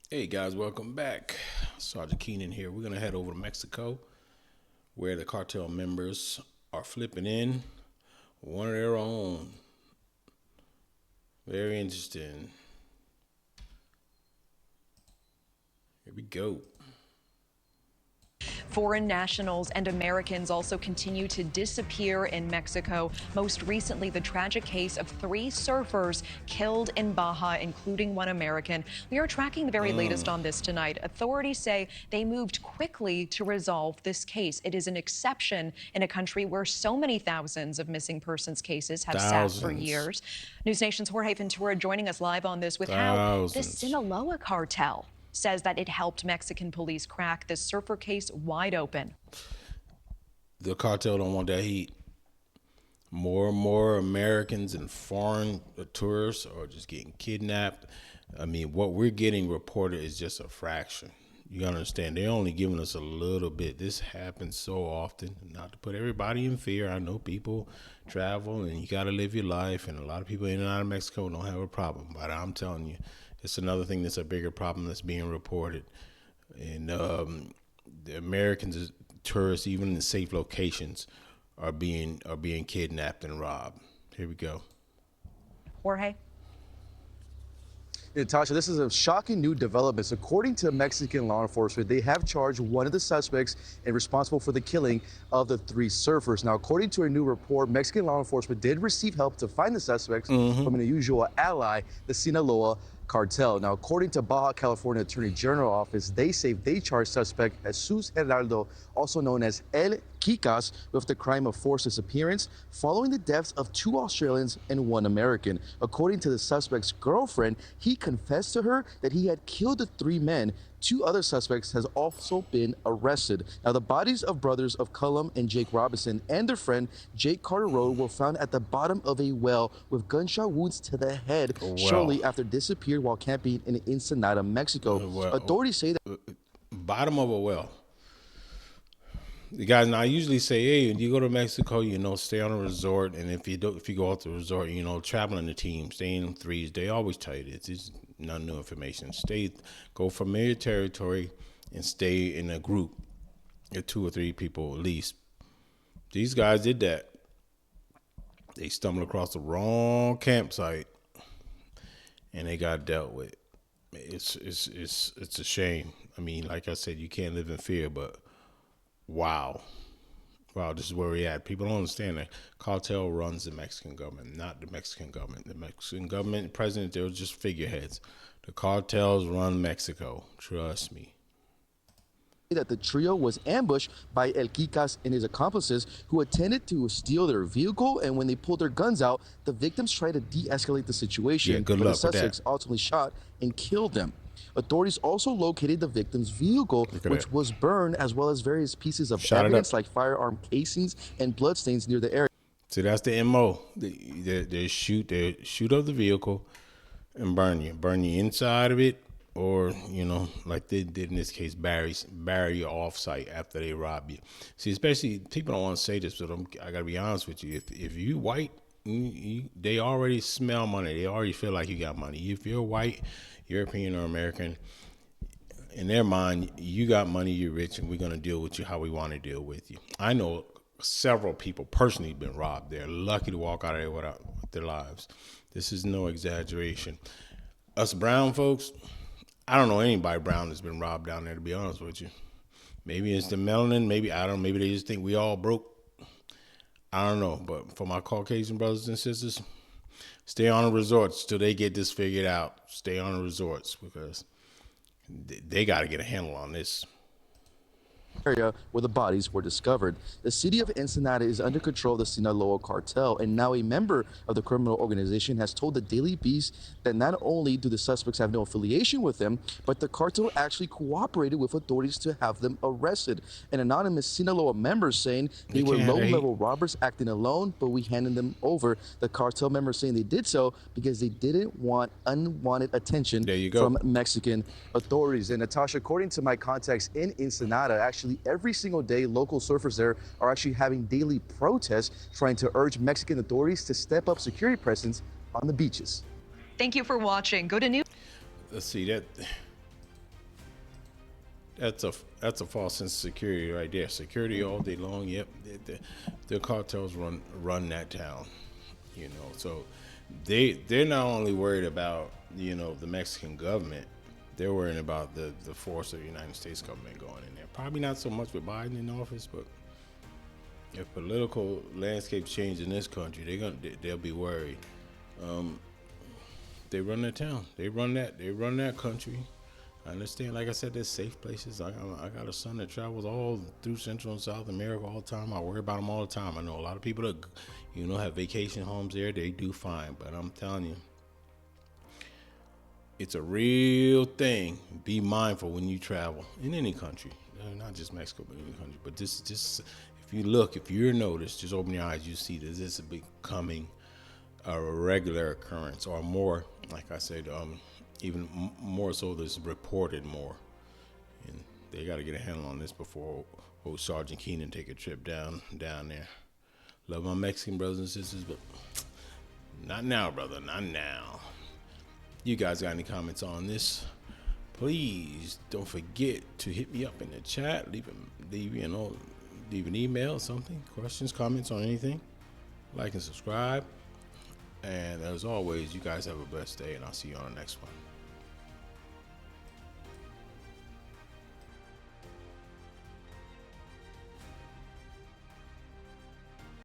Hey guys, welcome back. Sergeant Keenan here. We're gonna head over to Mexico, where the cartel members are flipping in one of their own. Very interesting. Here we go. Foreign nationals and Americans also continue to disappear in Mexico. Most recently, the tragic case of 3 surfers killed in Baja, including one American. We are tracking the very latest on this tonight. Authorities say they moved quickly to resolve this case. It is an exception in a country where so many thousands of missing persons cases have sat for Thousands, years. News Nation's Jorge Ventura joining us live on this with how the thousands. Sinaloa Cartel says that it helped Mexican police crack the surfer case wide open. The cartel don't want that heat. More and more Americans and foreign tourists are just getting kidnapped. I mean, what we're getting reported is just a fraction. You understand? They're only giving us a little bit. This happens so often. Not to put everybody in fear. I know people travel and you got to live your life, and a lot of people in and out of Mexico don't have a problem. But I'm telling you, it's another thing that's a bigger problem that's being reported. And the Americans, tourists, even in safe locations, are being kidnapped and robbed. Here we go. Jorge? Natasha, this is a shocking new development. According to Mexican law enforcement, they have charged one of the suspects and responsible for the killing of the 3 surfers. Now, according to a new report, Mexican law enforcement did receive help to find the suspects from an unusual ally, the Sinaloa Cartel. Now, according to Baja California Attorney General Office, they say they charged suspect Jesus Geraldo, also known as El Kikas, with the crime of forced disappearance following the deaths of 2 Australians and 1 American. According to the suspect's girlfriend, he confessed to her that he had killed the 3 men. 2 other suspects has also been arrested. Now, the bodies of brothers of Cullum and Jake Robinson and their friend Jake Carter Road were found at the bottom of a well with gunshot wounds to the head Well, shortly after disappeared while camping in Ensenada, Mexico. well, Authorities say that bottom of a well. The guys, now I usually say, hey, when you go to Mexico, stay on a resort, and if you go out to the resort, travel in the team, stay in threes. They always tell you this. It's not new information. Go familiar territory, and stay in a group of 2 or 3 people at least. These guys did that. They stumbled across the wrong campsite, and they got dealt with. It's a shame. I mean, like I said, you can't live in fear, but wow. Wow, this is where we're at. People don't understand that cartel runs the Mexican government, not the Mexican government. The Mexican government, president, they're just figureheads. The cartels run Mexico. Trust me. the trio was ambushed by El Kikas and his accomplices who attempted to steal their vehicle, and when they pulled their guns out, the victims tried to de-escalate the situation, Yeah, good but the luck with that. suspects ultimately shot and killed them. Authorities also located the victim's vehicle, Look at which that. was burned, as well as various pieces of Shot it up. evidence like firearm casings and bloodstains near the area. See, that's the MO. They shoot up the vehicle and burn you inside of it, or like they did in this case, bury you off site after they rob you. See, especially people don't want to say this, but I gotta be honest with you. If you white, they already smell money. They already feel like you got money. If you're white, European or American, in their mind, you got money, you're rich, and we're gonna deal with you how we want to deal with you. I know several people personally been robbed. They're lucky to walk out of there with their lives. This is no exaggeration. Us brown folks, I don't know anybody brown that's been robbed down there, to be honest with you. Maybe it's the melanin, maybe I don't know, maybe they just think we all broke. I don't know, but for my Caucasian brothers and sisters, stay on the resorts till they get this figured out. Stay on the resorts because they got to get a handle on this. Area where the bodies were discovered. The city of Ensenada is under control of the Sinaloa Cartel, and now a member of the criminal organization has told the Daily Beast that not only do the suspects have no affiliation with them, but the cartel actually cooperated with authorities to have them arrested. An anonymous Sinaloa member saying they were low-level robbers acting alone, but we handed them over. The cartel member saying they did so because they didn't want unwanted attention from Mexican authorities. And Natasha, according to my contacts in Ensenada, actually every single day, local surfers there are actually having daily protests trying to urge Mexican authorities to step up security presence on the beaches. Thank you for watching. Go to News. Let's see that. that's a false sense of security right there. Security all day long. Yep, the cartels run that town. You know, so they're not only worried about the Mexican government, they're worrying about the force of the United States government going in there. Probably not so much with Biden in office, but if political landscapes change in this country, they'll be worried. They run that town. They run that country. I understand. Like I said, there's safe places. I got a son that travels all through Central and South America all the time. I worry about them all the time. I know a lot of people that have vacation homes there. They do fine, but I'm telling you, it's a real thing. Be mindful when you travel in any country, not just Mexico, but any country. But just if you notice, just open your eyes, you see that this is becoming a regular occurrence, or more. Like I said, even more so. This reported more, and they got to get a handle on this before old Sergeant Keenan take a trip down there. Love my Mexican brothers and sisters, but not now, brother. Not now. You guys got any comments on this? Please don't forget to hit me up in the chat. Leave an email, something, questions, comments on anything. Like and subscribe. And as always, you guys have a blessed day, and I'll see you on the next one.